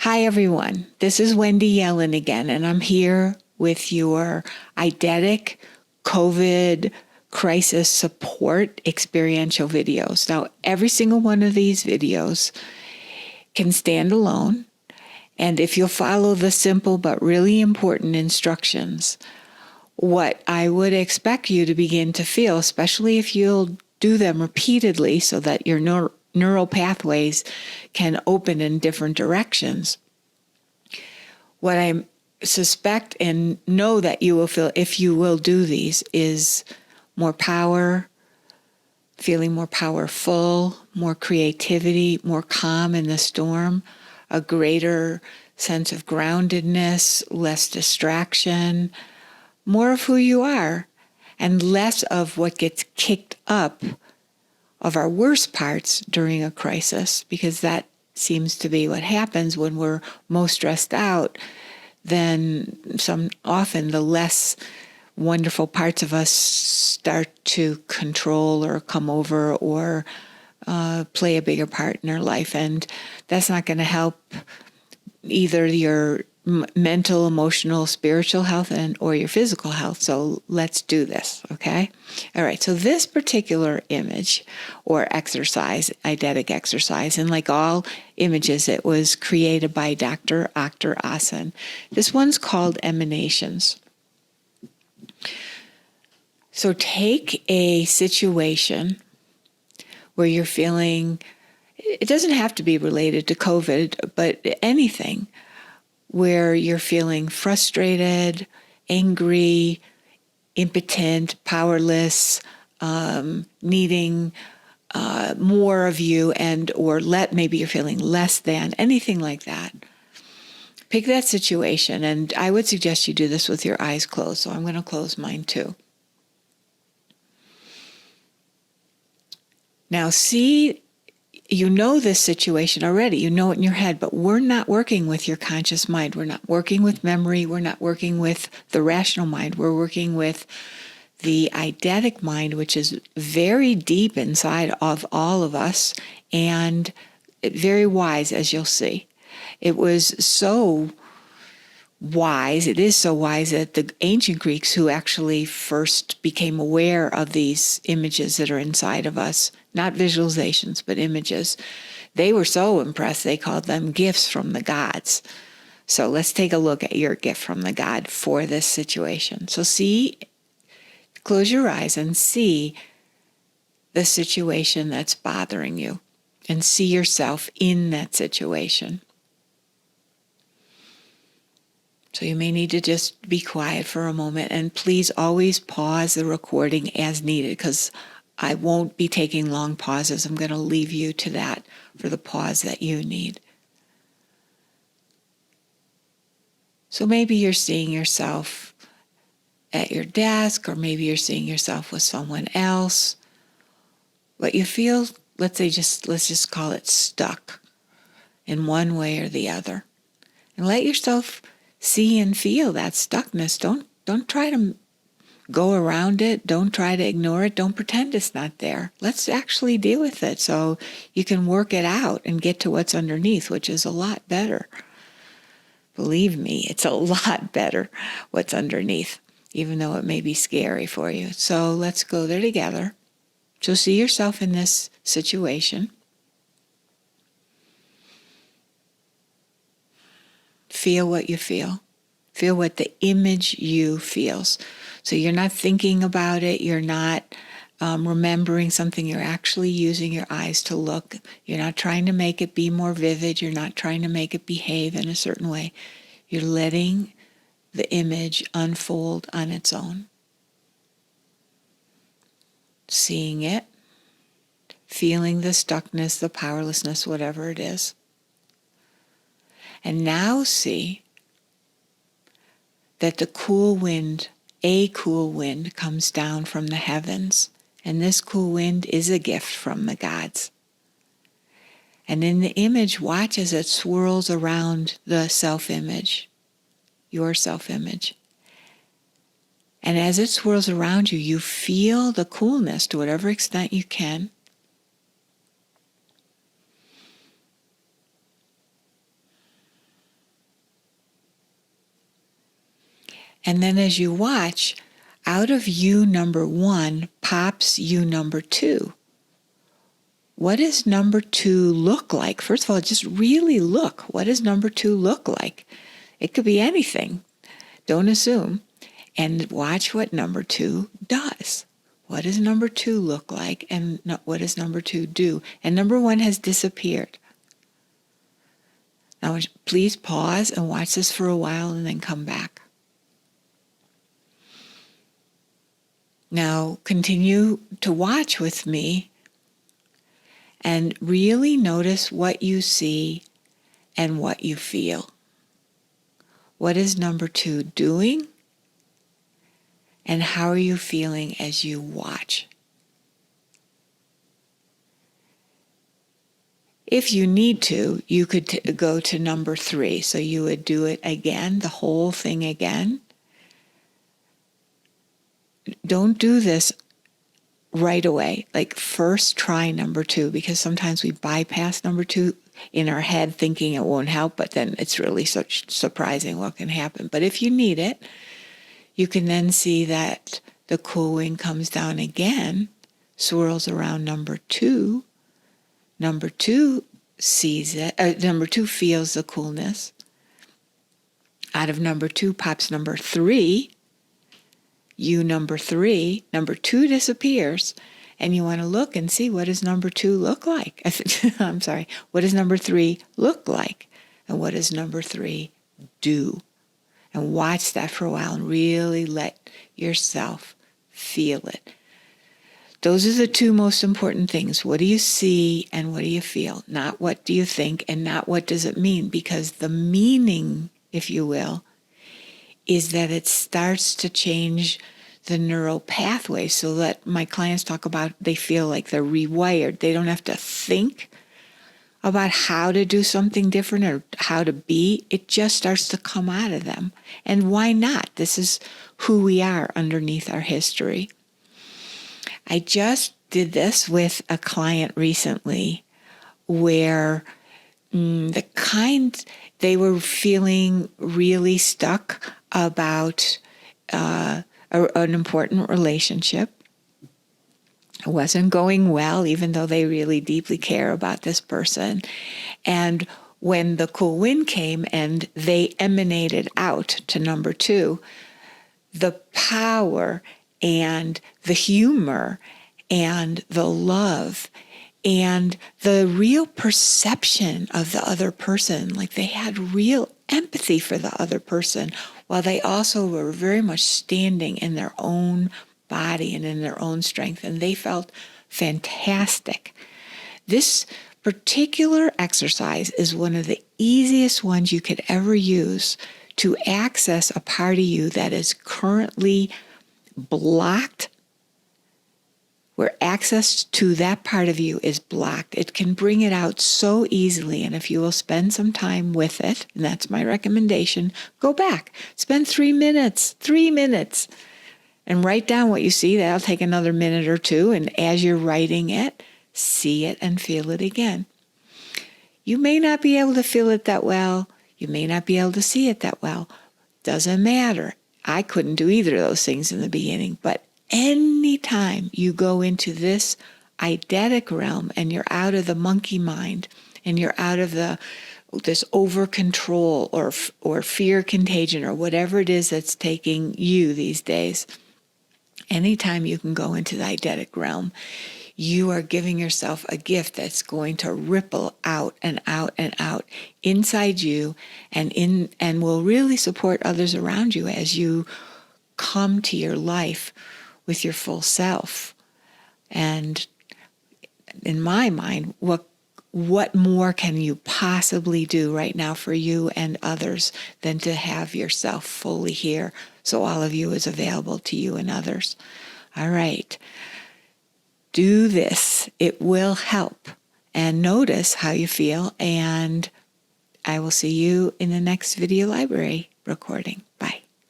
Hi, everyone. This is Wendy Yellen again, and I'm here with your Eidetic COVID crisis support experiential videos. Now, every single one of these videos can stand alone, and if you'll follow the simple but really important instructions, what I would expect you to begin to feel, especially if you'll do them repeatedly so that your neural pathways can open in different directions. What I suspect and know that you will feel if you will do these is more power, feeling more powerful, more creativity, more calm in the storm, a greater sense of groundedness, less distraction, more of who you are, and less of what gets kicked up of our worst parts during a crisis, because that seems to be what happens when we're most stressed out. Then often the less wonderful parts of us start to control or come over or play a bigger part in our life. And that's not going to help either your mental, emotional, spiritual health or your physical health. So let's do this, okay? All right, so this particular image or exercise, Eidetic exercise, and like all images, it was created by Dr. Akhtar Asan. This one's called Emanations. So take a situation where you're feeling, it doesn't have to be related to COVID, but anything, where you're feeling frustrated, angry, impotent, powerless, needing more of you, and or maybe you're feeling less than, anything like that. Pick that situation, and I would suggest you do this with your eyes closed, so I'm going to close mine too. Now see, you know this situation already. You know it in your head, but we're not working with your conscious mind. We're not working with memory. We're not working with the rational mind. We're working with the eidetic mind, which is very deep inside of all of us and very wise, as you'll see. It was so wise, it is so wise that the ancient Greeks, who actually first became aware of these images that are inside of us, not visualizations, but images, they were so impressed they called them gifts from the gods. So let's take a look at your gift from the God for this situation. So close your eyes and see the situation that's bothering you and see yourself in that situation. So you may need to just be quiet for a moment, and please always pause the recording as needed, because I won't be taking long pauses. I'm going to leave you to that for the pause that you need. So maybe you're seeing yourself at your desk, or maybe you're seeing yourself with someone else, but you feel, let's just call it stuck in one way or the other. And let yourself see and feel that stuckness. Don't try to go around it. Don't try to ignore it. Don't pretend it's not there. Let's actually deal with it so you can work it out and get to what's underneath, which is a lot better. Believe me, it's a lot better what's underneath, even though it may be scary for you. So let's go there together. So see yourself in this situation. Feel what you feel. Feel what the image you feels. So you're not thinking about it. You're not remembering something. You're actually using your eyes to look. You're not trying to make it be more vivid. You're not trying to make it behave in a certain way. You're letting the image unfold on its own. Seeing it, feeling the stuckness, the powerlessness, whatever it is. And now see that a cool wind comes down from the heavens. And this cool wind is a gift from the gods. And in the image, watch as it swirls around the self-image, your self-image. And as it swirls around you, you feel the coolness to whatever extent you can. And then as you watch, out of you number 1 pops you number 2. What does number 2 look like? First of all, just really look. What does number 2 look like? It could be anything. Don't assume. And watch what number 2 does. What does number 2 look like, and what does number 2 do? And number 1 has disappeared. Now, please pause and watch this for a while and then come back. Now, continue to watch with me and really notice what you see and what you feel. What is number 2 doing? And how are you feeling as you watch? If you need to, you could go to number 3. So you would do it again, the whole thing again. Don't do this right away. Like, first try number 2, because sometimes we bypass number 2 in our head thinking it won't help, but then it's really such surprising what can happen. But if you need it, you can then see that the cool wind comes down again, swirls around number 2. Number 2 sees it. Number 2 feels the coolness. Out of number 2 pops number 3. You number 3. Number 2 disappears, and you want to look and see, what does number 2 look like? I'm sorry. What does number 3 look like? And what does number 3 do? And watch that for a while and really let yourself feel it. Those are the 2 most important things. What do you see and what do you feel? Not what do you think and not what does it mean, because the meaning, if you will, is that it starts to change the neural pathways, so that my clients talk about they feel like they're rewired. They don't have to think about how to do something different or how to be. It just starts to come out of them. And why not? This is who we are underneath our history. I just did this with a client recently where they were feeling really stuck about an important relationship. It wasn't going well, even though they really deeply care about this person. And when the cool wind came and they emanated out to number 2, the power and the humor and the love and the real perception of the other person, like they had real empathy for the other person, while they also were very much standing in their own body and in their own strength, and they felt fantastic. This particular exercise is one of the easiest ones you could ever use to access a part of you that is currently blocked, where access to that part of you is blocked. It can bring it out so easily, and if you will spend some time with it, and that's my recommendation, go back, spend 3 minutes, and write down what you see. That'll take another minute or 2, and as you're writing it, see it and feel it again. You may not be able to feel it that well. You may not be able to see it that well. Doesn't matter. I couldn't do either of those things in the beginning, but anytime you go into this eidetic realm and you're out of the monkey mind and you're out of this over control or fear contagion or whatever it is that's taking you these days, anytime you can go into the eidetic realm, you are giving yourself a gift that's going to ripple out and out and out inside you and will really support others around you as you come to your life with your full self. And in my mind, what more can you possibly do right now for you and others than to have yourself fully here, so all of you is available to you and others? All right. Do this. It will help. And notice how you feel. And I will see you in the next video library recording. Bye.